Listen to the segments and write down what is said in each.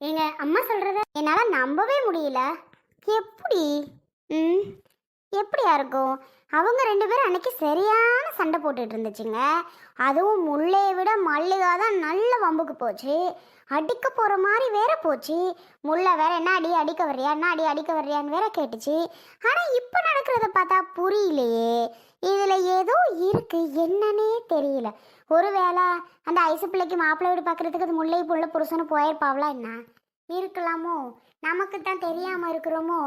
எங்க அம்மா சொல்றத என்னால நம்பவே முடியல. எப்படி? ம் எப்படியா இருக்கும்? அவங்க ரெண்டு பேரும் அன்னைக்கு சரியான சண்டை போட்டுட்டு இருந்துச்சுங்க. அதுவும் முல்லையை விட மல்லிகா தான் நல்ல வம்புக்கு போச்சு. அடிக்க போற மாதிரி வேற போச்சு. முல்லை வேற என்ன அடி அடிக்க வர்றியா, என்ன அடி அடிக்க வர்றியான்னு வேற கேட்டுச்சு. ஆனா இப்ப நடக்கிறத பார்த்தா புரியலையே. இதுல ஏதோ இருக்கு, என்னன்னே தெரியல. ஒருவேளை அந்த ஐசு பிள்ளைக்கு மாப்பிள்ளை வீடு பார்க்கறதுக்கு அது முல்லை புள்ள புருஷனு போயிருப்பாவளா என்ன? இருக்கலாமோ? நமக்கு தான் தெரியாம இருக்கிறோமோ?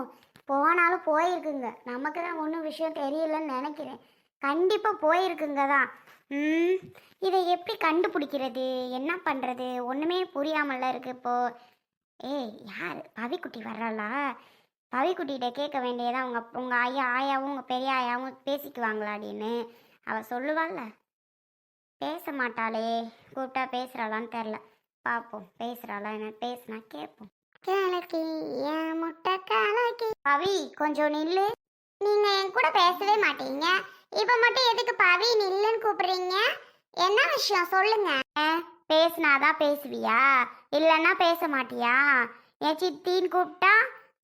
போனாலும் போயிருக்குங்க. நமக்கு தான் ஒன்றும் விஷயம் தெரியலன்னு நினைக்கிறேன். கண்டிப்பாக போயிருக்குங்க தான். ம் இதை எப்படி கண்டுபிடிக்கிறது, என்ன பண்ணுறது, ஒன்றுமே புரியாமல இருக்கு இப்போ. ஏய், யார் பவிக்குட்டி வர்றாளா? பவிக்குட்டிகிட்ட கேட்க வேண்டியதான். உங்கள் ஆயாவும் உங்கள் பெரிய ஆயாவும் பேசிக்குவாங்களா அப்படின்னு. அவள் சொல்லுவாள்ல. பேச மாட்டாளே. கூப்பிட்டா பேசுகிறாளான்னு தெரில. பார்ப்போம் பேசுகிறாளா என்ன. பேசுனா கேட்போம். கலக்கி என் முட்டை கலக்கி. பவி கொஞ்சம் நில்லு. நீங்க என் கூட பேசவே மாட்டீங்க. இப்ப மட்டும் எதுக்கு பவி நில்லுன்னு கூப்பிடுறீங்க? என்ன விஷயம் சொல்லுங்க. பேசினாதான் பேசுவியா, இல்லைன்னா பேச மாட்டியா? என் சித்தின்னு கூப்பிட்டா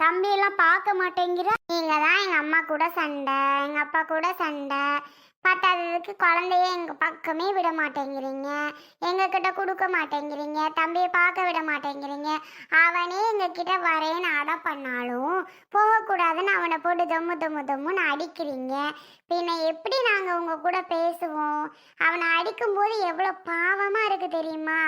தம்பியெல்லாம் பார்க்க மாட்டேங்கிற. நீங்க தான் எங்க அம்மா கூட சண்டை, எங்க அப்பா கூட சண்டை. பத்தாததுக்கு குழந்தைய எங்கள் பக்கமே விட மாட்டேங்கிறீங்க. எங்ககிட்ட கொடுக்க மாட்டேங்கிறீங்க. தம்பியை பார்க்க விட மாட்டேங்கிறீங்க. அவனே எங்ககிட்ட வரேன்னு அடம் பண்ணாலும் போகக்கூடாதுன்னு அவனை போட்டு தொம்மு தொம்மு தொம்முன்னு அடிக்கிறீங்க. பின்ன எப்படி நாங்கள் உங்கள் கூட பேசுவோம்? அவனை அடிக்கும்போது எவ்வளோ பாவமாக இருக்குது தெரியுமா?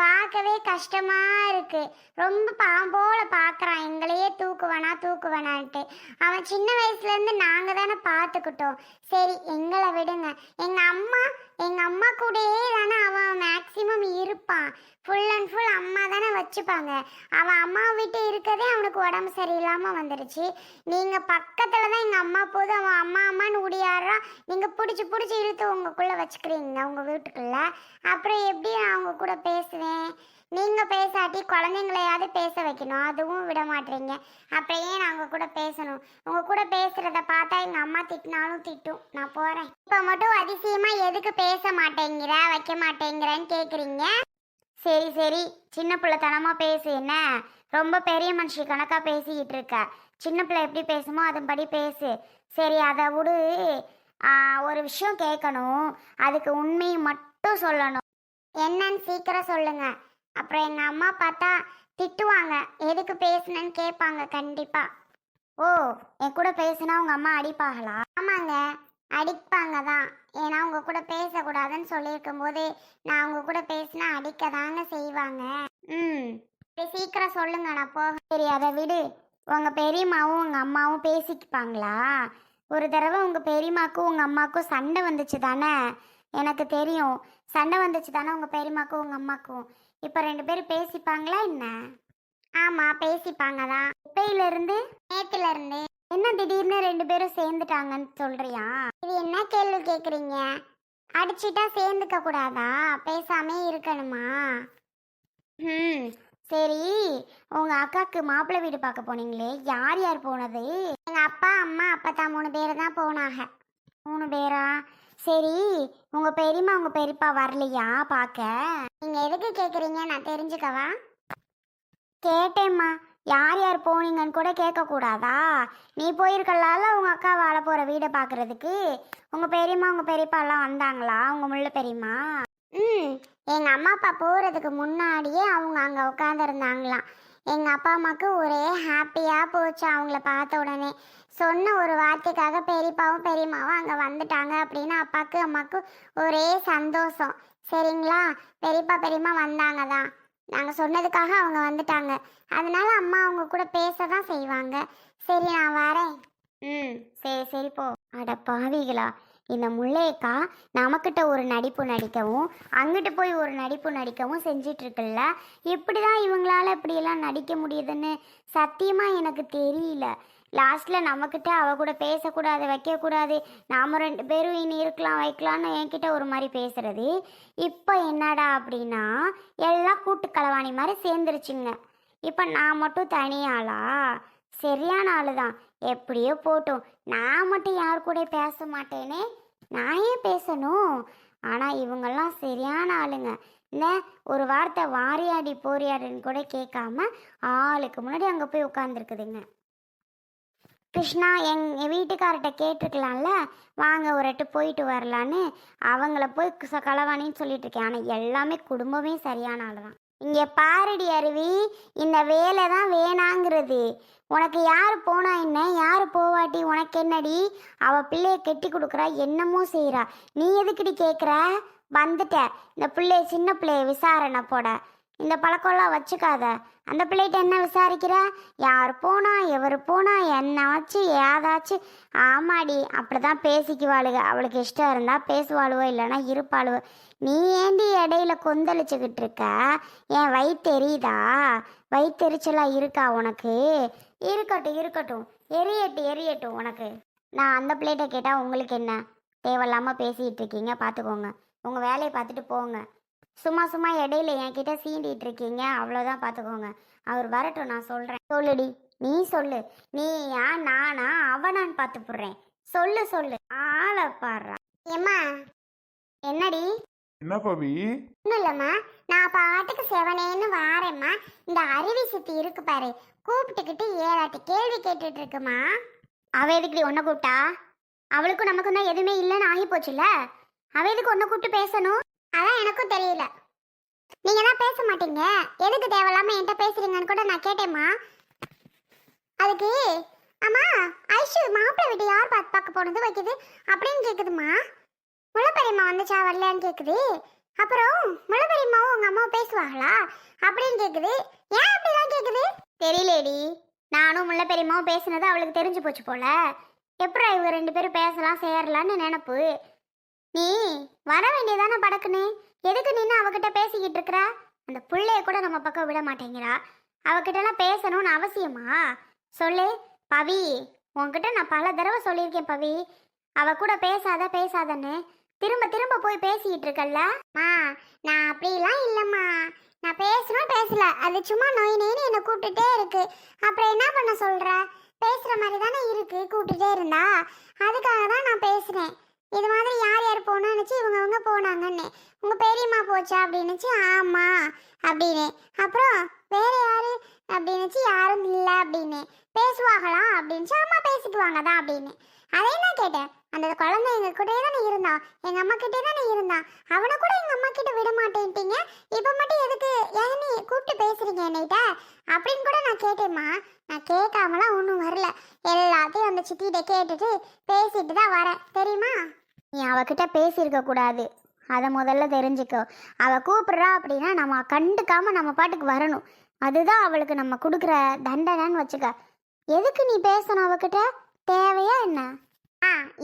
பார்க்கவே கஷ்டமாக இருக்குது. ரொம்ப பாவம் போல பார்க்குறான். எங்களையே தூக்குவேனான்ட்டு. அவன் சின்ன வயசுலேருந்து நாங்கள் தானே பார்த்துக்கிட்டோம். சரி, எங்களை விடுங்க. எங்கள் அம்மா கூடயே தானே அவன் மேக்சிமம் இருப்பான். ஃபுல் அண்ட் ஃபுல் அம்மா தானே வச்சுப்பாங்க. அவன் அம்மாவை விட்டு இருக்கதே அவனுக்கு உடம்பு சரியில்லாமல் வந்துடுச்சு. நீங்கள் பக்கத்தில் தான் எங்கள் அம்மா போது அவன் அம்மா அம்மான்னு உடியாடுறான். நீங்கள் பிடிச்சி இழுத்து உங்களுக்குள்ளே வச்சுக்கிறீங்க உங்கள் வீட்டுக்குள்ளே. அப்புறம் எப்படி நான் அவங்க கூட பேசுவேன்? நீங்கள் பேசாட்டி குழந்தைங்களையாவது பேச வைக்கணும், அதுவும் விட மாட்டீங்க. அப்புறம் ஏன் நான் உங்கள் கூட பேசணும்? உங்கள் கூட பேசுகிறத பார்த்தா எங்கள் அம்மா திட்டினாலும் திட்டும். நான் போகிறேன். இப்போ மட்டும் அதிசயமாக எதுக்கு பேச மாட்டேங்கிற, வைக்க மாட்டேங்கிறேன்னு கேட்குறீங்க. சரி சரி, சின்ன பிள்ளைத்தனமாக பேசு. என்ன ரொம்ப பெரிய மனுஷி கணக்காக பேசிக்கிட்டு இருக்க? சின்ன பிள்ளை எப்படி பேசுமோ அதன்படி பேசு. சரி, அதை விடு. ஒரு விஷயம் கேட்கணும், அதுக்கு உண்மையை மட்டும் சொல்லணும். என்னன்னு சீக்கிரம் சொல்லுங்க. அப்புறம் எங்கள் அம்மா பார்த்தா திட்டுவாங்க. எதுக்கு பேசுனேன்னு கேட்பாங்க கண்டிப்பா. ஓ, என் கூட பேசுனா உங்க அம்மா அடிப்பாங்களா? ஆமாங்க, அடிப்பாங்க தான். ஏன்னா உங்க கூட பேசக்கூடாதுன்னு சொல்லியிருக்கும் போது நான் உங்க கூட பேசினா அடிக்க தாங்க செய்வாங்க. ம் சீக்கிரம் சொல்லுங்க, நான் போக. சரி, அதை விடு. உங்க பெரியம்மாவும் உங்க அம்மாவும் பேசிக்குப்பாங்களா? ஒரு தடவை உங்க பெரியம்மாக்கும் உங்க அம்மாக்கும் சண்டை வந்துச்சு தானே? எனக்கு தெரியும். சண்டை வந்துச்சு தானே உங்க பெரியம்மாக்கும் உங்க அம்மாக்கும். இப்போ ரெண்டு பேரும் பேசிப்பாங்களா என்ன? ஆமாம், பேசிப்பாங்க தான். இப்பையிலிருந்து? நேற்றுலேருந்து. என்ன திடீர்னு ரெண்டு பேரும் சேர்ந்துட்டாங்கன்னு சொல்கிறியா? இது என்ன கேள்வி கேட்குறீங்க? அடிச்சிட்டா சேர்ந்துக்க கூடாதா? பேசாமே இருக்கணுமா? ம் சரி, உங்கள் அக்காவுக்கு மாப்பிள்ளை வீடு பார்க்க போனீங்களே, யார் யார் போனது? எங்கள் அப்பா அம்மா அப்பத்தா 3 பேர் தான் போனாங்க. 3 பேரா? சரி, உங்கள் பெரியம்மா உங்கள் பெரியப்பா வரலையா பார்க்க? நீங்கள் எதுக்கு கேட்குறீங்க, நான் தெரிஞ்சுக்கவா? கேட்டேம்மா. யார் யார் போனீங்கன்னு கூட கேட்கக்கூடாதா? நீ போயிருக்கலால உங்கள் அக்கா வாழ போகிற வீடை பார்க்குறதுக்கு. உங்கள் பெரியம்மா உங்கள் பெரியப்பாலாம் வந்தாங்களா, உங்கள் முள்ள பெரியம்மா? எங்கள் அம்மா அப்பா போகிறதுக்கு முன்னாடியே அவங்க அங்கே உட்காந்துருந்தாங்களாம். எங்கள் அப்பா அம்மாவுக்கு ஒரே ஹாப்பியாக போச்சு அவங்கள பார்த்த உடனே. சொன்ன ஒரு வார்த்தைக்காக பெரியப்பாவும் பெரியம்மாவும் அங்கே வந்துட்டாங்க அப்படின்னு அப்பாவுக்கு அம்மாவுக்கு ஒரே சந்தோஷம். சரிங்களா? பெரியப்பா பெரியம்மா வந்தாங்க தான். நாங்கள் சொன்னதுக்காக அவங்க வந்துட்டாங்க. அதனால அம்மா அவங்க கூட பேச தான் செய்வாங்க. சரி, நான் வரேன். சரி சரி போ. அட பாவிகளா, இந்த முல்லையக்கா நமக்கிட்ட ஒரு நடிப்பு நடிக்கவும் அங்கிட்டு போய் ஒரு நடிப்பு நடிக்கவும் செஞ்சிட்ருக்குல்ல. எப்படி தான் இவங்களால இப்படியெல்லாம் நடிக்க முடியுதுன்னு சத்தியமாக எனக்கு தெரியல. லாஸ்ட்டில் நம்மக்கிட்ட அவ கூட பேசக்கூடாது, வைக்கக்கூடாது, நாம் 2 பேரும் இனி இருக்கலாம் வைக்கலான்னு என்கிட்ட ஒரு மாதிரி பேசுகிறது. இப்போ என்னடா அப்படின்னா எல்லாம் கூட்டு களவாணி மாதிரி சேர்ந்துருச்சுங்க. இப்போ நான் மட்டும் தனியாளா? சரியான ஆளு தான். எப்படியோ போட்டும், நான் மட்டும் யார் கூட பேச மாட்டேனே. நான் ஏன் பேசணும்? ஆனால் இவங்கெல்லாம் சரியான ஆளுங்க. இந்த ஒரு வார்த்தை வாரியாடி போரியாடின்னு கூட கேட்காம ஆளுக்கு முன்னாடி அங்கே போய் உட்காந்துருக்குதுங்க. கிருஷ்ணா எங்கள் வீட்டுக்கார்ட்ட கேட்டிருக்கலாம்ல, வாங்க ஒரு எட்டு போயிட்டு வரலான்னு. அவங்கள போய் களவாணின்னு சொல்லிட்டு இருக்கேன். ஆனால் எல்லாமே குடும்பமே சரியான ஆள் தான். இங்கே பாரடி அருவி, இந்த வேலை தான் வேணாங்கிறது. உனக்கு யார் போனா என்ன, யார் போவாட்டி உனக்கு என்னடி? அவள் பிள்ளைய கெட்டி கொடுக்குறா, என்னமோ செய்கிறா. நீ எதுக்குடி கேட்குற? வந்துட்ட இந்த பிள்ளைய, சின்ன பிள்ளைய விசாரணை போட. இந்த பழக்கம்லாம் வச்சுக்காத. அந்த பிள்ளைகிட்ட என்ன விசாரிக்கிற? யார் போனா, எவர் போனா, என்ன வச்சு ஏதாச்சு? ஆமாடி, அப்படிதான் பேசிக்குவாளுக. அவளுக்கு இஷ்டம் இருந்தால் பேசுவாளுவோ, இல்லைன்னா இருப்பாளுவோ. நீ ஏண்டி இடையில கொந்தளிச்சுக்கிட்டு இருக்க? என் வயிற்றெரியுதா? வயிற்றெரிச்சலாக இருக்கா உனக்கு? இருக்கட்டும் இருக்கட்டும், எரியட்டும் உனக்கு. நான் அந்த பிள்ளைகிட்ட கேட்டால் உங்களுக்கு என்ன? தேவையில்லாமல் பேசிகிட்டு இருக்கீங்க, பார்த்துக்கோங்க. உங்கள் வேலையை பார்த்துட்டு போங்க. சும்மா சும்மா இடையில என்கிட்ட சீண்டிட்டு இருக்கீங்க, அவ்வளோதான், பார்த்துக்கோங்க. அவர் வரட்டும், நான் சொல்கிறேன். சொல்லுடி, நீ சொல்லு. நீ யான் நானா அவனான்னு பார்த்து போடுறேன். சொல்லு சொல்லு, ஆளை பாடுறா. ஏம்மா என்னடி? என்ன பவி? ஒன்றும் இல்லைம்மா, நான் பாட்டுக்கு செவனேன்னு வாரேம்மா. இந்த அருவி சுத்தி இருக்கு பாரு, கூப்பிட்டுக்கிட்டு ஏதாட்டு கேள்வி கேட்டுட்டு இருக்குமா. அவ எதுக்கு ஒன்றை கூப்பிட்டா? அவளுக்கும் நமக்கும் தான் எதுவுமே இல்லைன்னு ஆகி போச்சுல்ல. அவ எதுக்கு ஒன்றை கூப்பிட்டு பேசணும்? அதான் எனக்கும் தெரியல. நீங்க தான் பேச மாட்டீங்க, எதுக்கு தேவையில்லாம என்கிட்ட பேசுறீங்கன்னு கூட நான் கேட்டேம்மா. அதுக்கு ஆமா ஐஷு மாப்பிள்ளை வீட்டு யார் பார்க்க போனது வைக்குது அப்படின்னு கேக்குதுமா. முளைப்பெரியம்மா வந்துச்சா வரலையான்னு கேக்குது. அப்புறம் முளைப்பெரியம்மாவும் உங்க அம்மாவும் பேசுவாங்களா அப்படின்னு கேக்குது. ஏன் அப்படிலாம் கேக்குது தெரியலேடி. நானும் முளைப்பெரியம்மாவும் பேசுனது அவளுக்கு தெரிஞ்சு போச்சு போல. எப்படி இவங்க ரெண்டு பேரும் பேசலாம் சேரலான்னு நினப்பு. நீ வர வேண்டியதானே படக்குன்னு. எதுக்கு நின்று அவகிட்ட பேசிக்கிட்டு இருக்கிற? அந்த பிள்ளைய கூட நம்ம பக்கம் விட மாட்டேங்கிறா. அவகிட்டலாம் பேசணும்னு அவசியமா? சொல்லு பவி, உன்கிட்ட நான் பல தடவை சொல்லியிருக்கேன் பவி, அவ கூட பேசாதன்னு. திரும்ப திரும்ப போய் பேசிக்கிட்டு இருக்கல்ல. நான் அப்படிலாம் இல்லைம்மா, நான் பேசணும் பேசல, அது சும்மா நோய் நோயின்னு என்னை கூப்பிட்டுட்டே இருக்கு. அப்புறம் என்ன பண்ண சொல்ற? பேசுகிற மாதிரி தானே இருக்கு கூப்பிட்டுட்டே இருந்தா. அதுக்காக தான் நான் பேசுகிறேன். இது மாதிரி யார் யார் போனான்னுச்சு, இவங்க போனாங்கன்னு. உங்கள் பெரியம்மா போச்சா அப்படின்னுச்சு. ஆமாம் அப்படின்னு. அப்புறம் வேற யாரு அப்படின்னுச்சு. யாரும் இல்லை அப்படின்னு. பேசுவாங்களா அப்படின்ச்சு. ஆமாம் பேசிக்குவாங்க தான் அப்படின்னு. அதே நான் கேட்டேன். அந்த குழந்தை எங்கள் கிட்டே தானே இருந்தான், எங்கள் அம்மா கிட்டே தானே இருந்தான். அவனை கூட எங்கள் அம்மா கிட்ட விட மாட்டேன்ட்டீங்க, இப்போ மட்டும் எதுக்கு ஏன்னு கூப்பிட்டு பேசுறீங்க என்னைட்ட அப்படின்னு கூட நான் கேட்டேம்மா. நான் கேட்காமலாம் ஒன்றும் வரல, எல்லாத்தையும் அந்த சித்திகிட்ட கேட்டுட்டு பேசிட்டு தான் வரேன், தெரியுமா? நீ அவகிட்ட பேசியிருக்க கூடாது, அதை முதல்ல தெரிஞ்சுக்கோ. அவள் கூப்பிட்றா அப்படின்னா நம்ம கண்டுக்காம நம்ம பாட்டுக்கு வரணும். அதுதான் அவளுக்கு நம்ம கொடுக்குற தண்டனைன்னு வச்சுக்க. எதுக்கு நீ பேசணும் அவகிட்ட? தேவையா என்ன?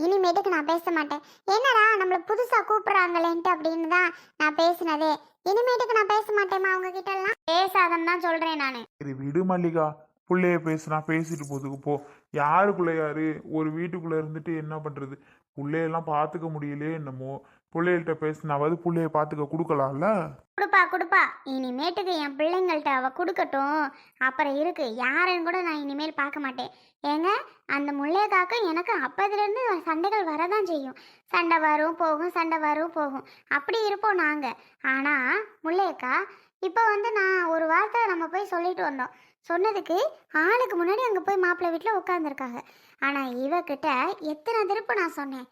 இனிமேட்டுக்கு நான் பேச மாட்டேன். என்னடா நம்மள புதுசா கூப்பிடுறாங்களேன்ட்டு அப்படின்னு தான் நான் பேசினதே. இனிமேட்டுக்கு நான் பேச மாட்டேமா அவங்க கிட்ட எல்லாம். பேசாதன்னு தான் சொல்றேன் நானு. சரி விடு மல்லிகா, பிள்ளைய பேசுனா பேசிட்டு போதுக்கு போ. யாருக்குள்ள யாரு? ஒரு வீட்டுக்குள்ள இருந்துட்டு என்ன பண்றது? பிள்ளையெல்லாம் பார்த்துக்க முடியலையே என்னமோ. பிள்ளைகள்கிட்ட பேசினாவது பிள்ளைய பார்த்துக்க கொடுக்கலாம்ல. கொடுப்பா, இனிமேட்டுக்கு என் பிள்ளைங்கள்ட்ட அவ கொடுக்கட்டும். அப்புறம் இருக்கு யாருன்னு கூட நான் இனிமேல் பார்க்க மாட்டேன். ஏங்க அந்த முள்ளையக்காக்கும் எனக்கு அப்பதுலேருந்து சண்டைகள் வரதான் செய்யும். சண்டை வரும் போகும், சண்டை வரும் போகும், அப்படி இருப்போம் நாங்கள். ஆனால் முள்ளையக்கா இப்போ நான் ஒரு வார்த்தை நம்ம போய் சொல்லிட்டு வந்தோம். சொன்னதுக்கு ஆளுக்கு முன்னாடி அங்கே போய் மாப்பிள்ளை வீட்டில் உட்காந்துருக்காங்க. ஆனால் இவகிட்ட எத்தனை திருப்பு நான் சொன்னேன்?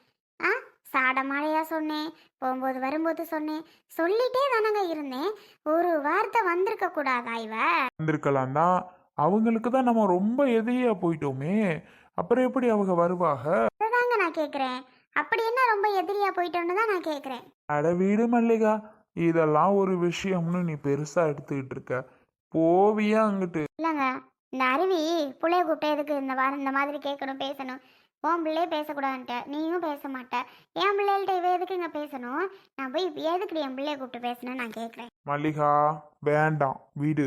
சாட மாடையாக சொன்னேன், போகும்போது வரும்போது சொன்னேன், சொல்லிட்டே தானங்க இருந்தேன். ஒரு வார்த்தை வந்திருக்க கூடாதா? இவ வந்திருக்கலாம் தான், அவங்களுக்கு தான் நம்ம ரொம்ப எதிரியா போயிட்டோமே, அப்புறம் எப்படி அவங்க வருவாங்க? அதுதாங்க நான் கேட்குறேன். அப்படி என்ன ரொம்ப எதிரியா போயிட்டோன்னு தான் நான் கேட்குறேன். அட வீடு மல்லிகா, இதெல்லாம் ஒரு விஷயம்னு நீ பெருசா எடுத்துக்கிட்டு இருக்க. போவியா அங்கிட்டு? இல்லைங்க, இந்த அருவி பிள்ளைய கூப்பிட்டு எதுக்கு இந்த மாதிரி கேட்கணும் பேசணும்? உன் பிள்ளையே பேசக்கூடாதுன்ட்ட, நீயும் பேச மாட்ட. என் பிள்ளைகள்ட்ட இவ எதுக்கு இங்கே பேசணும்? நான் போய் எதுக்கு என் பிள்ளைய கூப்பிட்டு பேசணும்னு நான் கேட்குறேன். மல்லிகா வேண்டாம், வீடு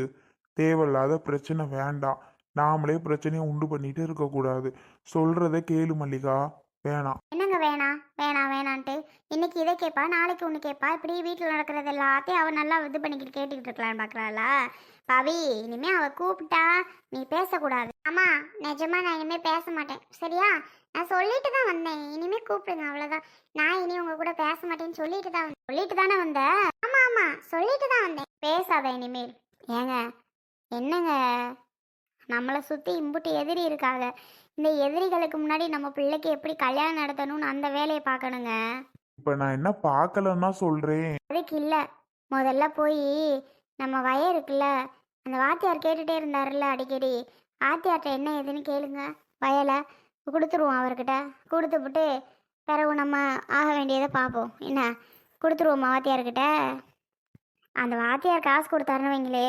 தேவையில்லாத பிரச்சனை வேண்டாம். நாமளே பிரச்சனையை உண்டு பண்ணிட்டு இருக்கக்கூடாது. சொல்றத கேளு மல்லிகா, வேணாம். என்னங்க வேணான்ட்டு இன்னைக்கு இதை கேட்பா, நாளைக்கு ஒன்று கேட்பா. இப்படி வீட்டில் நடக்கிறது எல்லாத்தையும் அவள் நல்லா இது பண்ணிக்கிட்டு கேட்டுக்கிட்டு இருக்கலான்னு பார்க்குறாளா? பவி, இனிமே அவள் கூப்பிட்டா நீ பேசக்கூடாது. ஆமாம், நிஜமா நான் இனிமேல் பேச மாட்டேன், சரியா? நான் சொல்லிட்டு தான் வந்தேன், இனிமேல் கூப்பிடுங்க, அவ்வளோதான். நான் இனி உங்கள் கூட பேச மாட்டேன்னு சொல்லிட்டு தானே வந்தேன். ஆமாம் ஆமா சொல்லிட்டு தான் வந்தேன். பேசாத இனிமேல். ஏங்க என்னங்க, நம்மளை சுற்றி இம்புட்டு எதிரி இருக்காங்க. இந்த எதிரிகளுக்கு முன்னாடி நம்ம பிள்ளைக்கு எப்படி கல்யாணம் நடத்தணும்னு அந்த வேலையை பார்க்கணுங்க. இப்போ நான் என்ன பார்க்கலன்னா சொல்கிறேன். அதுக்கு இல்லை, முதல்ல போய் நம்ம வய இருக்குல்ல, அந்த வாத்தியார் கேட்டுகிட்டே இருந்தாருல்ல அடிக்கடி, வாத்தியார்கிட்ட என்ன ஏதுன்னு கேளுங்க. வயலை கொடுத்துருவோம் அவர்கிட்ட. கொடுத்துப்புட்டு பிறகு நம்ம ஆக வேண்டியதை பார்ப்போம். என்ன கொடுத்துருவோமா வாத்தியார்கிட்ட? அந்த வாத்தியார் காசு கொடுத்தாருன்னு வைங்களே,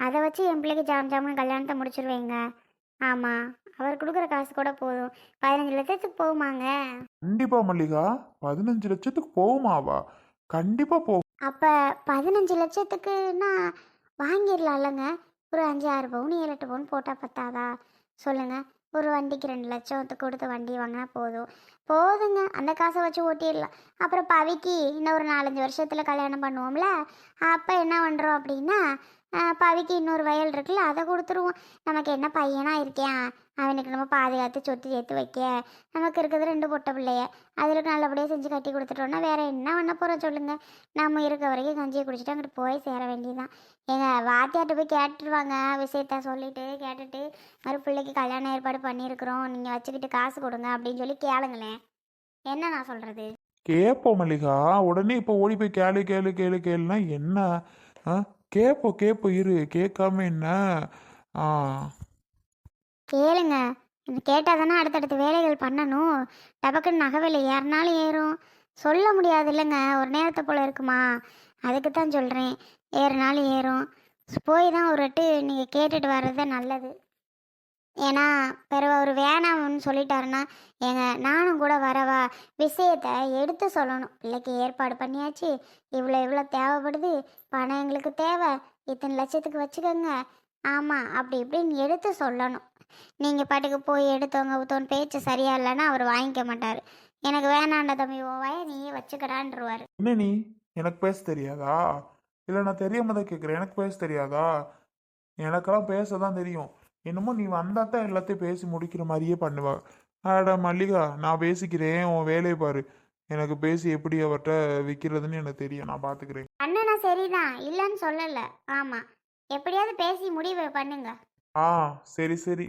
அதை வச்சு என் பிள்ளைக்கு ஜாமுன்னு கல்யாணத்தை முடிச்சிருவேங்க. ஆமாம், அவர் கொடுக்குற காசு கூட போதும். 15 லட்சத்துக்கு போகுமாங்க? கண்டிப்பா மல்லிகா, 15 லட்சத்துக்கு போகுமாவா? கண்டிப்பா போகும். அப்போ 15 லட்சத்துக்குன்னா வாங்கிடலாம்லங்க. ஒரு 5-6 பவுன் 7-8 பவுன் போட்டால் பத்தாதா சொல்லுங்கள்? ஒரு வண்டிக்கு 2 லட்சத்துக்கு கொடுத்து வண்டி வாங்கினா போதுங்க. அந்த காசை வச்சு ஓட்டிடலாம். அப்புறம் பவிக்கு இன்னும் ஒரு 4-5 வருஷத்தில் கல்யாணம் பண்ணுவோம்ல, அப்போ என்ன பண்ணுறோம் அப்படின்னா, பவிக்கு இன்னொரு வயல் இருக்குல்ல, அதை கொடுத்துருவோம். நமக்கு என்ன பையனாக இருக்கேன், அவனுக்கு நம்ம பாதுகாத்து சொத்து சேர்த்து வைக்க. நமக்கு இருக்கிறது 2 பொட்டை பிள்ளைய, அதில் நல்லபடியாக செஞ்சு கட்டி கொடுத்துட்டோன்னா வேறு என்ன பண்ண போகிறோம் சொல்லுங்கள்? நம்ம இருக்க வரைக்கும் கஞ்சியை குடிச்சிட்டு அங்கிட்டு போய் சேர வேண்டியதுதான். எங்கள் வாத்தியார்ட்ட போய் கேட்டுருவாங்க, விஷயத்த சொல்லிவிட்டு கேட்டுட்டு, மறு பிள்ளைக்கு கல்யாணம் ஏற்பாடு பண்ணியிருக்கிறோம், நீங்கள் வச்சுக்கிட்டு காசு கொடுங்க அப்படின்னு சொல்லி கேளுங்களேன். என்ன நான் சொல்கிறது? கேட்போம் மல்லிகா. உடனே இப்போ ஓடி போய் கேளு கேளு கேளு கேளுனா என்ன? ஆ, கேட்போம் இரு, கேட்காம என்ன? ஆ, கேளுங்க. இது கேட்டால் தானே அடுத்தடுத்த வேலைகள் பண்ணணும். டபக்குன்னு நகை விலை ஏறினாலும் ஏறும். சொல்ல முடியாது இல்லைங்க, ஒரு நேரத்தை போல் இருக்குமா? அதுக்கு தான் சொல்கிறேன், ஏறினாலும் ஏறும். போய் தான் ஒரு வாட்டி நீங்கள் கேட்டுட்டு வர்றது தான் நல்லது. ஏன்னா பிறகு அவர் வேணாம்னு சொல்லிட்டாருன்னா, ஏங்க நானும் கூட வரவா? விஷயத்தை எடுத்து சொல்லணும். பிள்ளைக்கு ஏற்பாடு பண்ணியாச்சு, இவ்வளோ தேவைப்படுது, பணம் எங்களுக்கு தேவை, இத்தனை லட்சத்துக்கு வச்சுக்கோங்க, ஆமாம் அப்படி இப்படின்னு எடுத்து சொல்லணும். நீங்கள் பாட்டுக்கு போய் எடுத்தவங்க ஊத்தவன் பேச்சு சரியா இல்லைன்னா அவர் வாங்கிக்க மாட்டார். எனக்கு வேணாண்ட தம்பி, ஓவாய நீயே வச்சுக்கடான்ருவார். என்ன நீ எனக்கு பேச தெரியாதா? இல்லை நான் தெரியாம தான் கேட்குறேன், எனக்கு பேச தெரியாதா? எனக்கெல்லாம் பேச தான் தெரியும். என்னமோ நீ வந்தால் தான் எல்லாத்தையும் பேசி முடிக்கிற மாதிரியே பண்ணுவா. அட மல்லிகா, நான் பேசிக்கிறேன், உன் வேலையை பாரு. எனக்கு பேசி எப்படி அவர்கிட்ட விற்கிறதுன்னு எனக்கு தெரியும், நான் பார்த்துக்கிறேன். அண்ணனா சரிதான், இல்லைன்னு சொல்லலை. ஆமாம், எப்படியாவது பேசி முடிவு பண்ணுங்க. ஆ, சரி சரி.